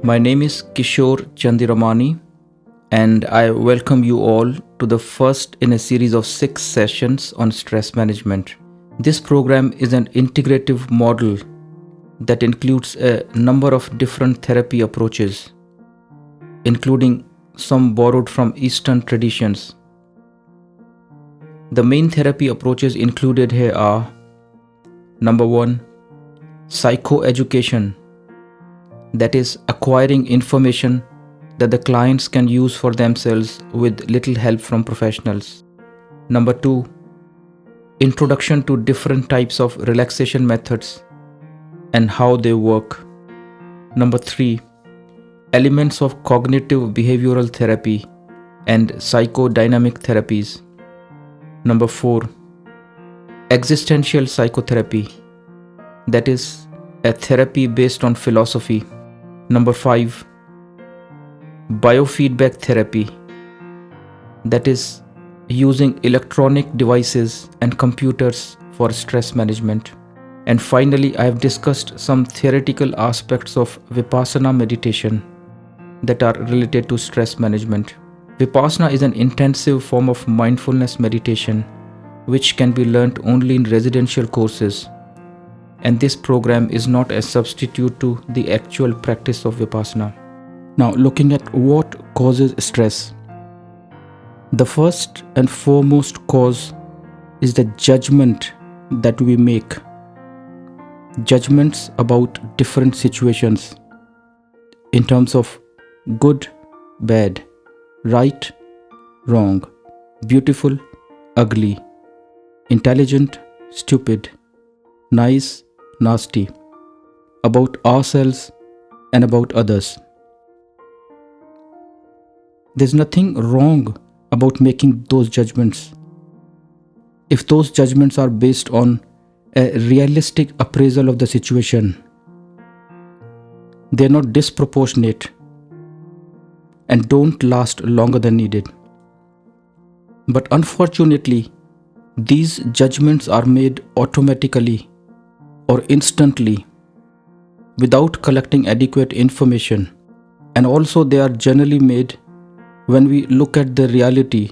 My name is Kishore Chandiramani, and I welcome you all to the first in a series of 6 sessions on stress management. This program is an integrative model that includes a number of different therapy approaches, including some borrowed from Eastern traditions. The main therapy approaches included here are: number 1, psychoeducation, that is, acquiring information that the clients can use for themselves with little help from professionals. Number 2, introduction to different types of relaxation methods and how they work. Number 3, elements of cognitive behavioral therapy and psychodynamic therapies. Number 4, existential psychotherapy, that is, a therapy based on philosophy. Number 5, biofeedback therapy, that is, using electronic devices and computers for stress management. And finally, I have discussed some theoretical aspects of Vipassana meditation that are related to stress management. Vipassana is an intensive form of mindfulness meditation which can be learnt only in residential courses, and this program is not a substitute to the actual practice of Vipassana. Now, looking at what causes stress. The first and foremost cause is the judgment that we make. Judgments about different situations in terms of good, bad, right, wrong, beautiful, ugly, intelligent, stupid, nice, nasty, about ourselves and about others. There's nothing wrong about making those judgments if those judgments are based on a realistic appraisal of the situation. They're not disproportionate and don't last longer than needed. But unfortunately, these judgments are made automatically or instantly without collecting adequate information, and also they are generally made when we look at the reality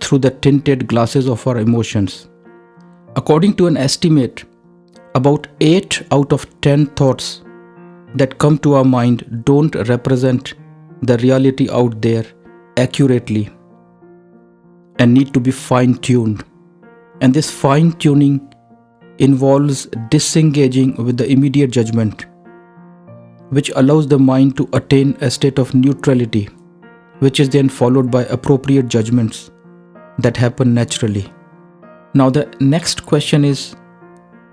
through the tinted glasses of our emotions. According to an estimate, about 8 out of 10 thoughts that come to our mind don't represent the reality out there accurately and need to be fine-tuned. And this fine-tuning involves disengaging with the immediate judgment, which allows the mind to attain a state of neutrality, which is then followed by appropriate judgments that happen naturally. Now, the next question is,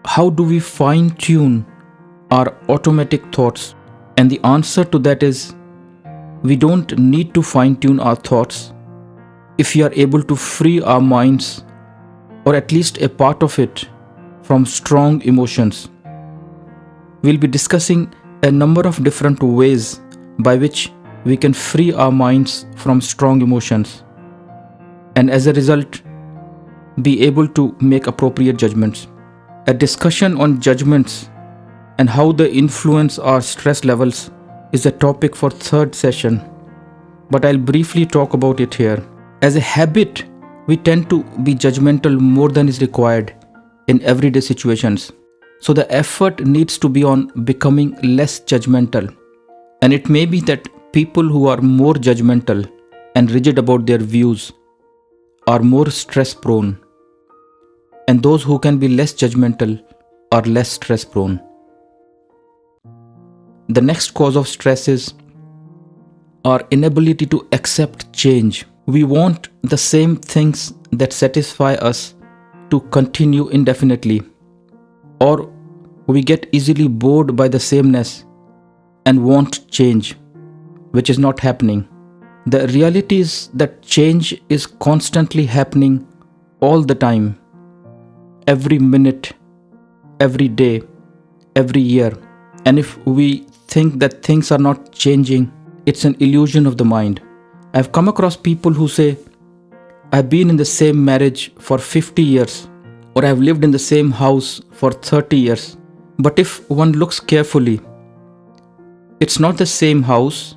how do we fine-tune our automatic thoughts? And the answer to that is, we don't need to fine-tune our thoughts if we are able to free our minds, or at least a part of it, from strong emotions. We'll be discussing a number of different ways by which we can free our minds from strong emotions, and as a result, be able to make appropriate judgments. A discussion on judgments and how they influence our stress levels is a topic for 3rd session, but I'll briefly talk about it here. As a habit, we tend to be judgmental more than is required in everyday situations. So the effort needs to be on becoming less judgmental. And it may be that people who are more judgmental and rigid about their views are more stress prone, and those who can be less judgmental are less stress prone. The next cause of stress is our inability to accept change. We want the same things that satisfy us to continue indefinitely, or we get easily bored by the sameness and want change, which is not happening. The reality is that change is constantly happening all the time, every minute, every day, every year. And if we think that things are not changing, it's an illusion of the mind. I've come across people who say, I've been in the same marriage for 50 years, or I've lived in the same house for 30 years. But if one looks carefully, It's not the same house.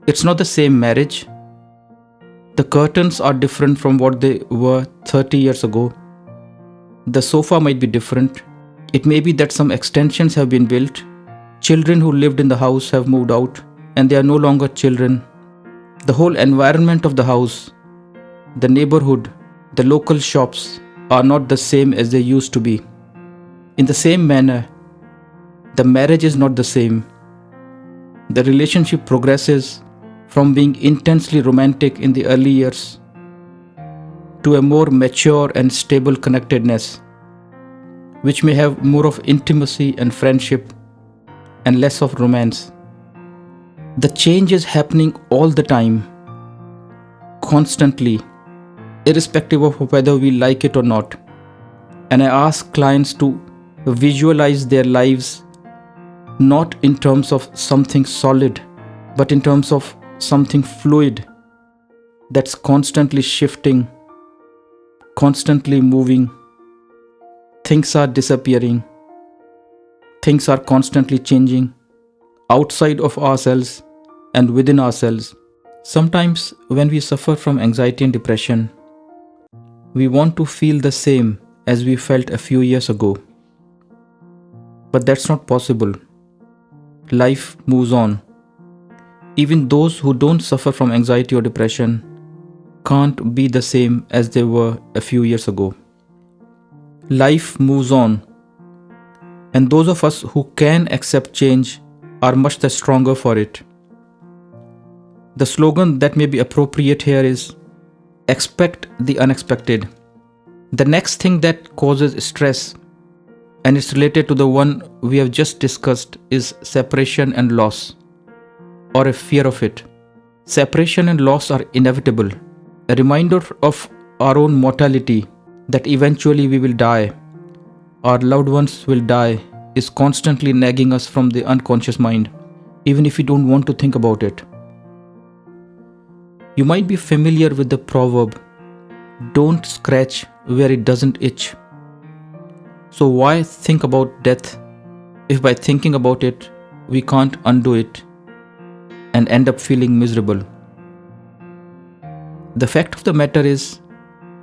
It's not the same marriage. The curtains are different from what they were 30 years ago. The sofa might be different. It may be that some extensions have been built. Children who lived in the house have moved out and they are no longer children. The whole environment of the house, the neighborhood, the local shops are not the same as they used to be. In the same manner, the marriage is not the same. The relationship progresses from being intensely romantic in the early years to a more mature and stable connectedness, which may have more of intimacy and friendship and less of romance. The change is happening all the time, constantly, irrespective of whether we like it or not. And I ask clients to visualize their lives not in terms of something solid, but in terms of something fluid that's constantly shifting, constantly moving. Things are disappearing. Things are constantly changing outside of ourselves and within ourselves. Sometimes when we suffer from anxiety and depression, we want to feel the same as we felt a few years ago. But that's not possible. Life moves on. Even those who don't suffer from anxiety or depression can't be the same as they were a few years ago. Life moves on. And those of us who can accept change are much the stronger for it. The slogan that may be appropriate here is, expect the unexpected. The next thing that causes stress, and it's related to the one we have just discussed, is separation and loss, or a fear of it. Separation and loss are inevitable, a reminder of our own mortality, that eventually we will die, our loved ones will die, is constantly nagging us from the unconscious mind, even if we don't want to think about it. You might be familiar with the proverb, don't scratch where it doesn't itch. So why think about death if by thinking about it we can't undo it and end up feeling miserable? The fact of the matter is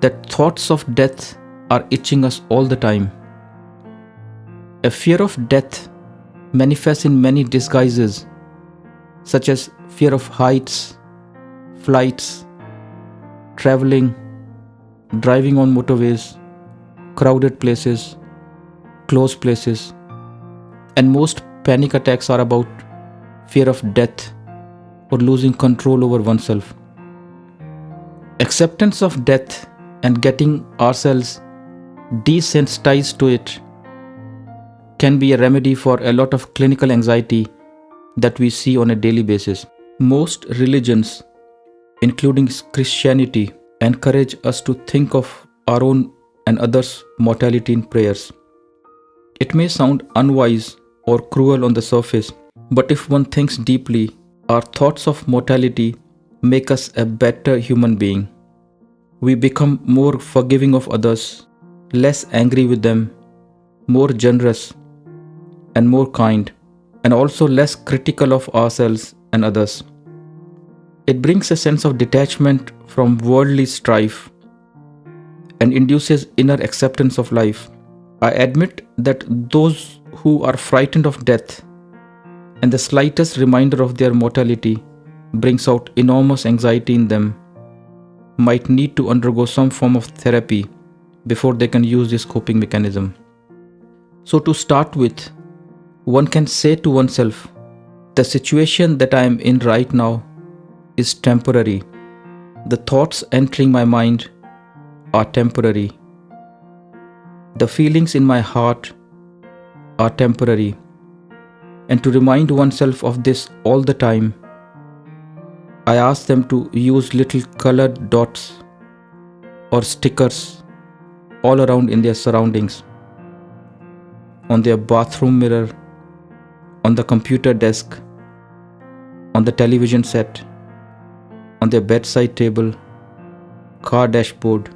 that thoughts of death are itching us all the time. A fear of death manifests in many disguises, such as fear of heights, flights, traveling, driving on motorways, crowded places, closed places, and most panic attacks are about fear of death or losing control over oneself. Acceptance of death and getting ourselves desensitized to it can be a remedy for a lot of clinical anxiety that we see on a daily basis. Most religions, including Christianity, encourage us to think of our own and others' mortality in prayers. It may sound unwise or cruel on the surface, but if one thinks deeply, our thoughts of mortality make us a better human being. We become more forgiving of others, less angry with them, more generous and more kind, and also less critical of ourselves and others. It brings a sense of detachment from worldly strife and induces inner acceptance of life. I admit that those who are frightened of death and the slightest reminder of their mortality brings out enormous anxiety in them might need to undergo some form of therapy before they can use this coping mechanism. So to start with, one can say to oneself, the situation that I am in right now is temporary. The thoughts entering my mind are temporary. The feelings in my heart are temporary. And to remind oneself of this all the time, I ask them to use little colored dots or stickers all around in their surroundings, on their bathroom mirror, on the computer desk, on the television set, on their bedside table, car dashboard,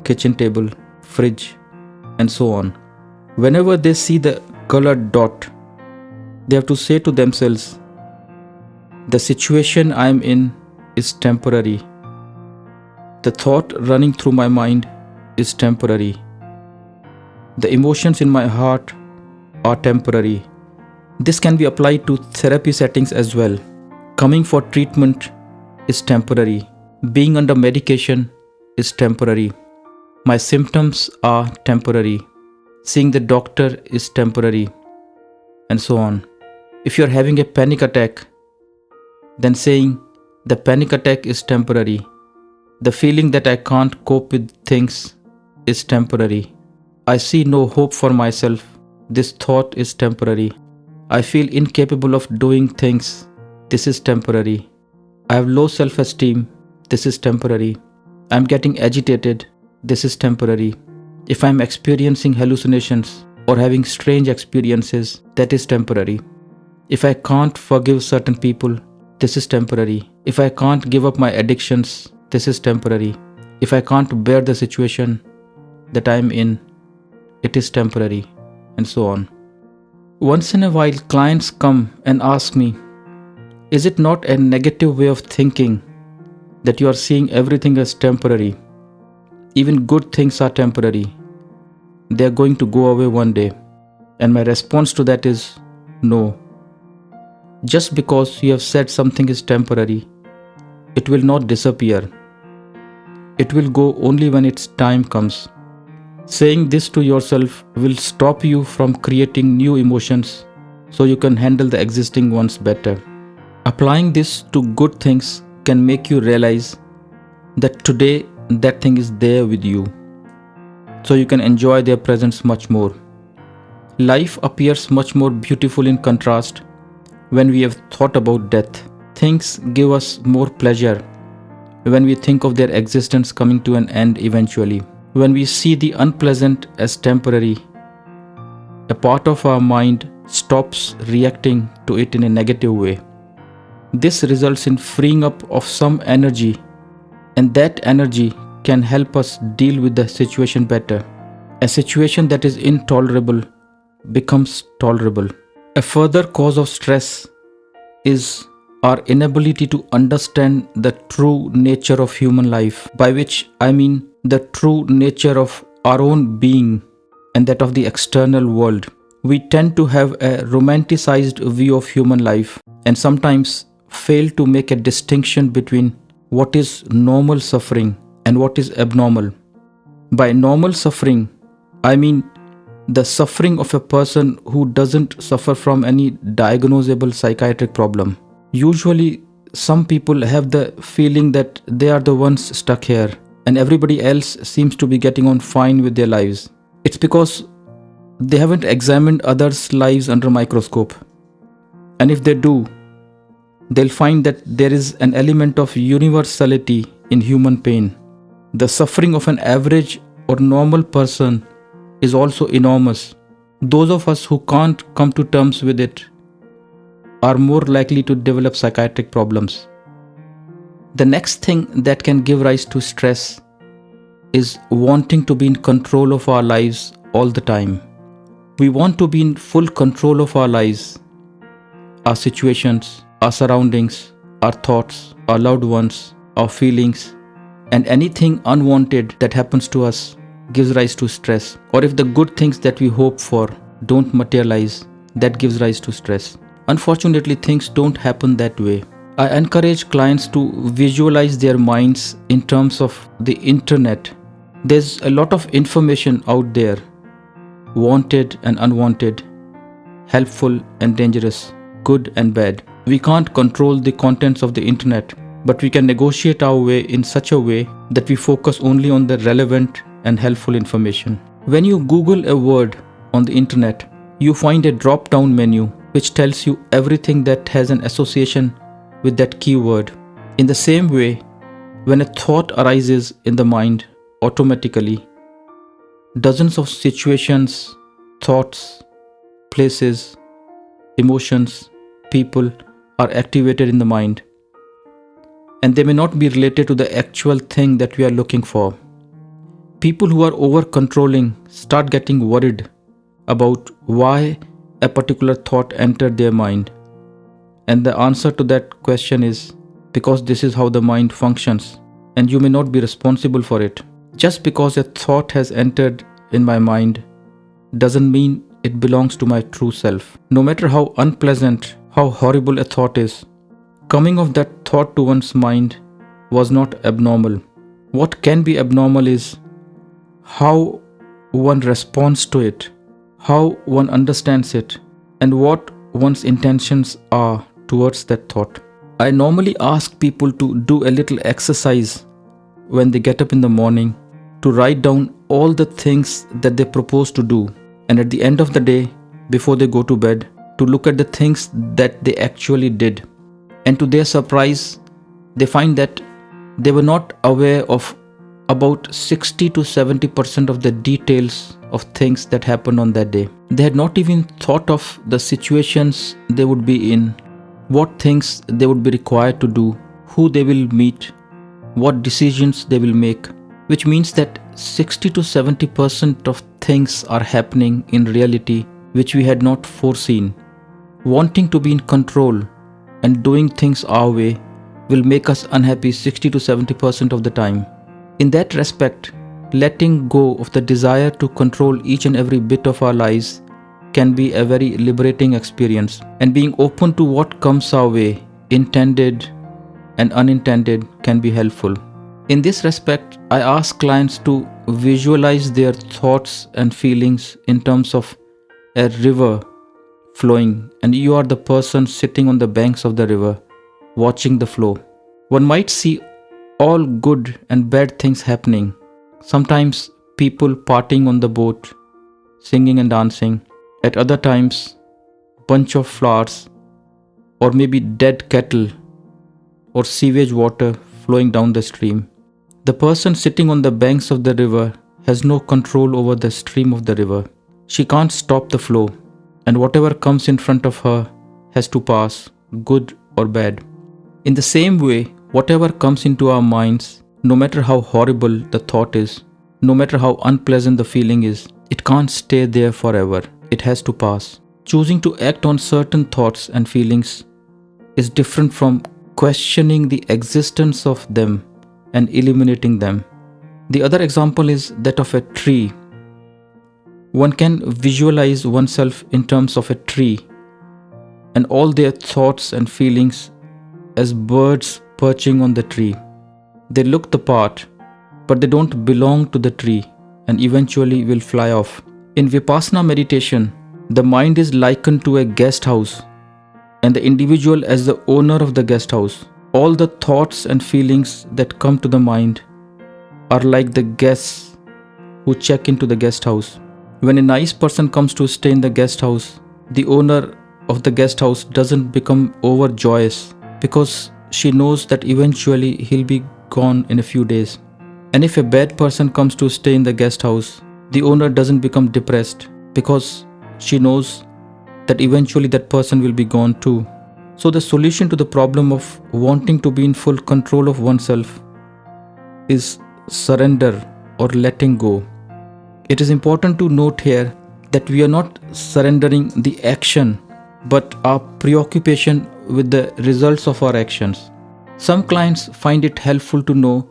kitchen table, fridge, and so on. Whenever they see the colored dot, They have to say to themselves, the situation I am in is temporary. The thought running through my mind is temporary. The emotions in my heart are temporary. This can be applied to therapy settings as well. Coming for treatment is temporary. Being under medication is temporary. My symptoms are temporary. Seeing the doctor is temporary, and so on. If you're having a panic attack, then saying the panic attack is temporary. The feeling that I can't cope with things is temporary. I see no hope for myself. This thought is temporary. I feel incapable of doing things. This is temporary. I have low self-esteem. This is temporary. I am getting agitated. This is temporary. If I am experiencing hallucinations or having strange experiences, that is temporary. If I can't forgive certain people, this is temporary. If I can't give up my addictions, this is temporary. If I can't bear the situation that I am in, it is temporary, and so on. Once in a while, clients come and ask me, is it not a negative way of thinking that you are seeing everything as temporary? Even good things are temporary. They are going to go away one day. And my response to that is, no. Just because you have said something is temporary, it will not disappear. It will go only when its time comes. Saying this to yourself will stop you from creating new emotions so you can handle the existing ones better. Applying this to good things can make you realize that today that thing is there with you, so you can enjoy their presence much more. Life appears much more beautiful in contrast when we have thought about death. Things give us more pleasure when we think of their existence coming to an end eventually. When we see the unpleasant as temporary, a part of our mind stops reacting to it in a negative way. This results in freeing up of some energy, and that energy can help us deal with the situation better. A situation that is intolerable becomes tolerable. A further cause of stress is our inability to understand the true nature of human life, by which I mean the true nature of our own being and that of the external world. We tend to have a romanticized view of human life and sometimes fail to make a distinction between what is normal suffering and what is abnormal. By normal suffering, I mean the suffering of a person who doesn't suffer from any diagnosable psychiatric problem. Usually, some people have the feeling that they are the ones stuck here and everybody else seems to be getting on fine with their lives. It's because they haven't examined others' lives under a microscope. And if they do, they'll find that there is an element of universality in human pain. The suffering of an average or normal person is also enormous. Those of us who can't come to terms with it are more likely to develop psychiatric problems. The next thing that can give rise to stress is wanting to be in control of our lives all the time. We want to be in full control of our lives, our situations, our surroundings, our thoughts, our loved ones, our feelings, and anything unwanted that happens to us gives rise to stress. Or if the good things that we hope for don't materialize, that gives rise to stress. Unfortunately, things don't happen that way. I encourage clients to visualize their minds in terms of the internet. There's a lot of information out there, wanted and unwanted, helpful and dangerous, good and bad. We can't control the contents of the internet, but we can negotiate our way in such a way that we focus only on the relevant and helpful information. When you Google a word on the internet, you find a drop-down menu which tells you everything that has an association with that keyword. In the same way, when a thought arises in the mind, automatically, dozens of situations, thoughts, places, emotions, people are activated in the mind, and they may not be related to the actual thing that we are looking for. People who are over-controlling start getting worried about why a particular thought entered their mind? And the answer to that question is because this is how the mind functions, and you may not be responsible for it. Just because a thought has entered in my mind doesn't mean it belongs to my true self. No matter how unpleasant, how horrible a thought is, coming of that thought to one's mind was not abnormal. What can be abnormal is how one responds to it, how one understands it, and what one's intentions are towards that thought. I normally ask people to do a little exercise when they get up in the morning, to write down all the things that they propose to do, and at the end of the day, before they go to bed, to look at the things that they actually did. And to their surprise, they find that they were not aware of about 60 to 70% of the details of things that happened on that day. They had not even thought of the situations they would be in, what things they would be required to do, who they will meet, what decisions they will make, which means that 60 to 70% of things are happening in reality which we had not foreseen. Wanting to be in control and doing things our way will make us unhappy 60 to 70% of the time. In that respect, letting go of the desire to control each and every bit of our lives can be a very liberating experience, and being open to what comes our way, intended and unintended, can be helpful. In this respect, I ask clients to visualize their thoughts and feelings in terms of a river flowing, and you are the person sitting on the banks of the river, watching the flow. One might see all good and bad things happening. Sometimes people partying on the boat, singing and dancing. At other times, bunch of flowers, or maybe dead cattle, or sewage water flowing down the stream. The person sitting on the banks of the river has no control over the stream of the river. She can't stop the flow, and whatever comes in front of her has to pass, good or bad. In the same way, whatever comes into our minds, no matter how horrible the thought is, no matter how unpleasant the feeling is, it can't stay there forever. It has to pass. Choosing to act on certain thoughts and feelings is different from questioning the existence of them and eliminating them. The other example is that of a tree. One can visualize oneself in terms of a tree and all their thoughts and feelings as birds perching on the tree. They look the part, but they don't belong to the tree and eventually will fly off. In Vipassana meditation, the mind is likened to a guest house and the individual as the owner of the guest house. All the thoughts and feelings that come to the mind are like the guests who check into the guest house. When a nice person comes to stay in the guest house, the owner of the guest house doesn't become overjoyous because she knows that eventually he'll be gone in a few days. And if a bad person comes to stay in the guest house, the owner doesn't become depressed because she knows that eventually that person will be gone too. So the solution to the problem of wanting to be in full control of oneself is surrender or letting go. It is important to note here that we are not surrendering the action, but our preoccupation with the results of our actions. Some clients find it helpful to know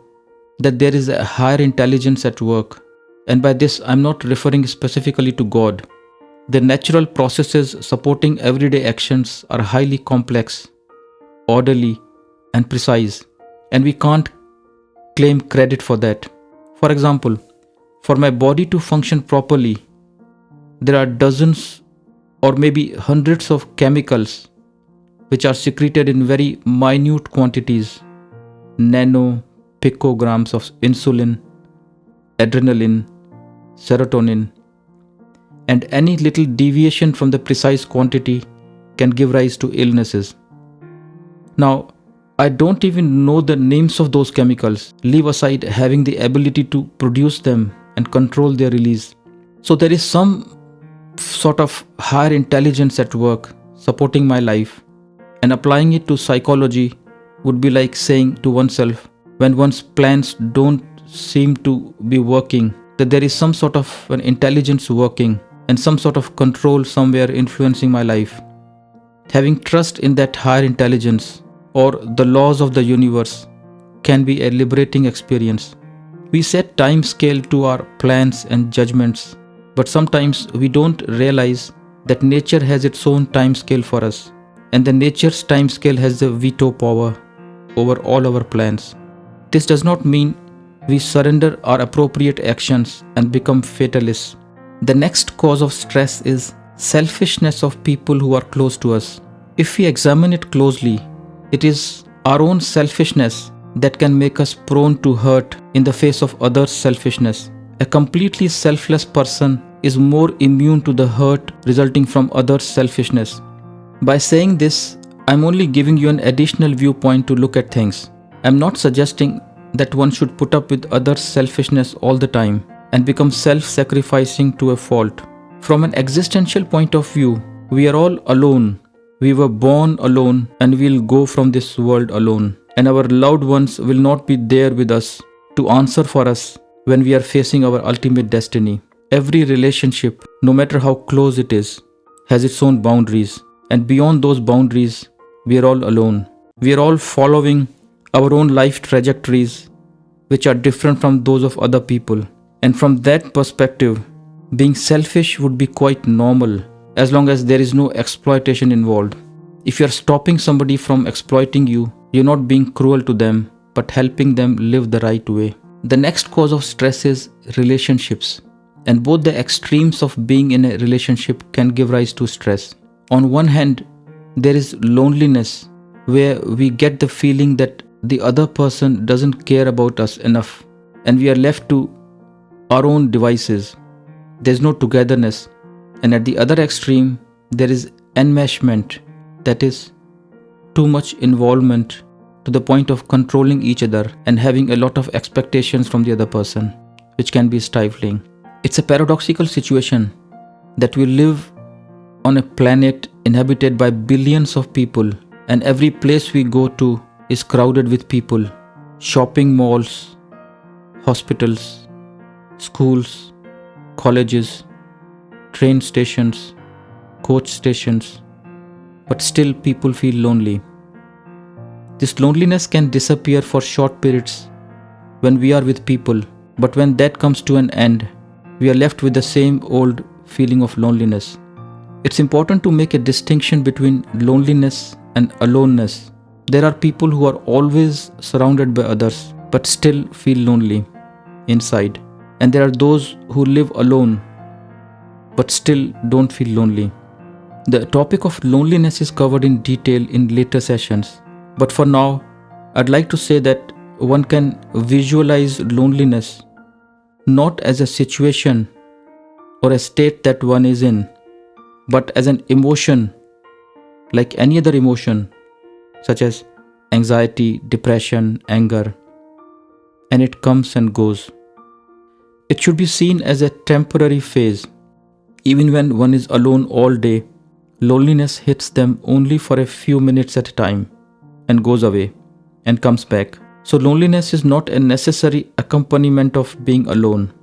that there is a higher intelligence at work, and by this I'm not referring specifically to God. The natural processes supporting everyday actions are highly complex, orderly, and precise, and we can't claim credit for that. For example, for my body to function properly, there are dozens or maybe hundreds of chemicals which are secreted in very minute quantities, picograms of insulin, adrenaline, serotonin, and any little deviation from the precise quantity can give rise to illnesses. Now, I don't even know the names of those chemicals, leave aside having the ability to produce them and control their release. So there is some sort of higher intelligence at work supporting my life, and applying it to psychology would be like saying to oneself, when one's plans don't seem to be working, that there is some sort of an intelligence working, and some sort of control somewhere influencing my life. Having trust in that higher intelligence or the laws of the universe can be a liberating experience. We set time scale to our plans and judgments, but sometimes we don't realize that nature has its own time scale for us, and the nature's time scale has the veto power over all our plans. This does not mean we surrender our appropriate actions and become fatalists. The next cause of stress is selfishness of people who are close to us. If we examine it closely, it is our own selfishness that can make us prone to hurt in the face of others' selfishness. A completely selfless person is more immune to the hurt resulting from others' selfishness. By saying this, I'm only giving you an additional viewpoint to look at things. I'm not suggesting that one should put up with others' selfishness all the time and become self-sacrificing to a fault. From an existential point of view, we are all alone. We were born alone and we'll go from this world alone. And our loved ones will not be there with us to answer for us when we are facing our ultimate destiny. Every relationship, no matter how close it is, has its own boundaries. And beyond those boundaries, we are all alone. We are all following our own life trajectories, which are different from those of other people. And from that perspective, being selfish would be quite normal as long as there is no exploitation involved. If you are stopping somebody from exploiting you, you're not being cruel to them, but helping them live the right way. The next cause of stress is relationships. And both the extremes of being in a relationship can give rise to stress. On one hand, there is loneliness, where we get the feeling that the other person doesn't care about us enough, and we are left to our own devices. There's no togetherness. And at the other extreme, there is enmeshment, that is, too much involvement to the point of controlling each other and having a lot of expectations from the other person, which can be stifling. It's a paradoxical situation that we live on a planet inhabited by billions of people, and every place we go to is crowded with people. Shopping malls, hospitals, schools, colleges, train stations, coach stations, but still people feel lonely. This loneliness can disappear for short periods when we are with people, but when that comes to an end, we are left with the same old feeling of loneliness. It's important to make a distinction between loneliness and aloneness. There are people who are always surrounded by others but still feel lonely inside, and there are those who live alone but still don't feel lonely. The topic of loneliness is covered in detail in later sessions, but for now, I'd like to say that one can visualize loneliness not as a situation or a state that one is in, but as an emotion like any other emotion, such as anxiety, depression, anger, and it comes and goes. It should be seen as a temporary phase. Even when one is alone all day, loneliness hits them only for a few minutes at a time and goes away and comes back. So loneliness is not a necessary accompaniment of being alone.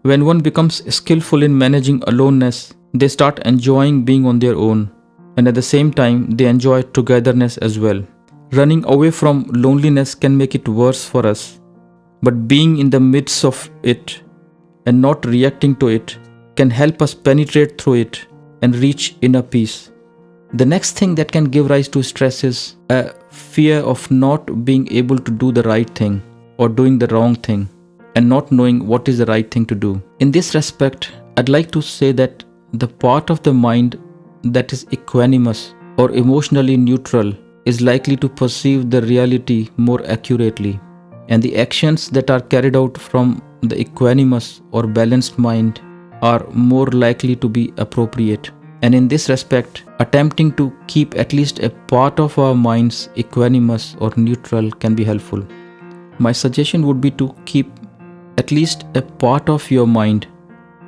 When one becomes skillful in managing aloneness, they start enjoying being on their own, and at the same time they enjoy togetherness as well. Running away from loneliness can make it worse for us, but being in the midst of it and not reacting to it can help us penetrate through it and reach inner peace. The next thing that can give rise to stress is a fear of not being able to do the right thing or doing the wrong thing and not knowing what is the right thing to do. In this respect, I'd like to say that the part of the mind that is equanimous or emotionally neutral is likely to perceive the reality more accurately, and the actions that are carried out from the equanimous or balanced mind are more likely to be appropriate. And in this respect, attempting to keep at least a part of our minds equanimous or neutral can be helpful. My suggestion would be to keep at least a part of your mind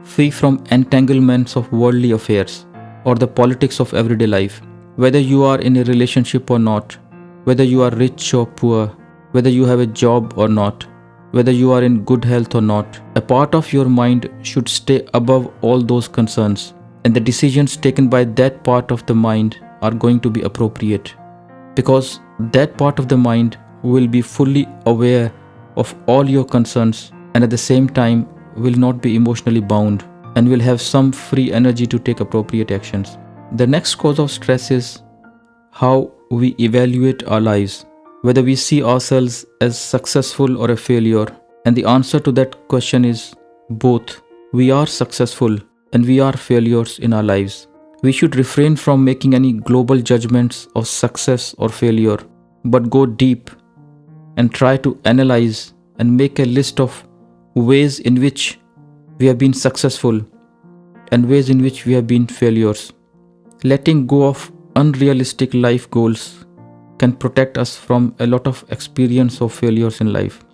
free from entanglements of worldly affairs or the politics of everyday life. Whether you are in a relationship or not, whether you are rich or poor, whether you have a job or not, whether you are in good health or not, a part of your mind should stay above all those concerns and the decisions taken by that part of the mind are going to be appropriate, because that part of the mind will be fully aware of all your concerns and at the same time will not be emotionally bound and will have some free energy to take appropriate actions. The next cause of stress is how we evaluate our lives, whether we see ourselves as successful or a failure. And the answer to that question is both. We are successful and we are failures in our lives. We should refrain from making any global judgments of success or failure, but go deep and try to analyze and make a list of ways in which we have been successful and ways in which we have been failures. Letting go of unrealistic life goals can protect us from a lot of experience of failures in life.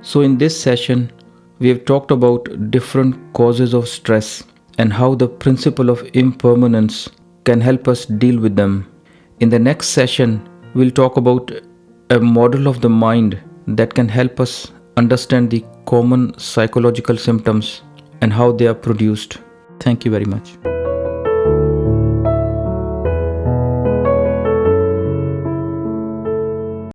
So in this session, we have talked about different causes of stress and how the principle of impermanence can help us deal with them. In the next session, we'll talk about a model of the mind that can help us understand the common psychological symptoms and how they are produced. Thank you very much.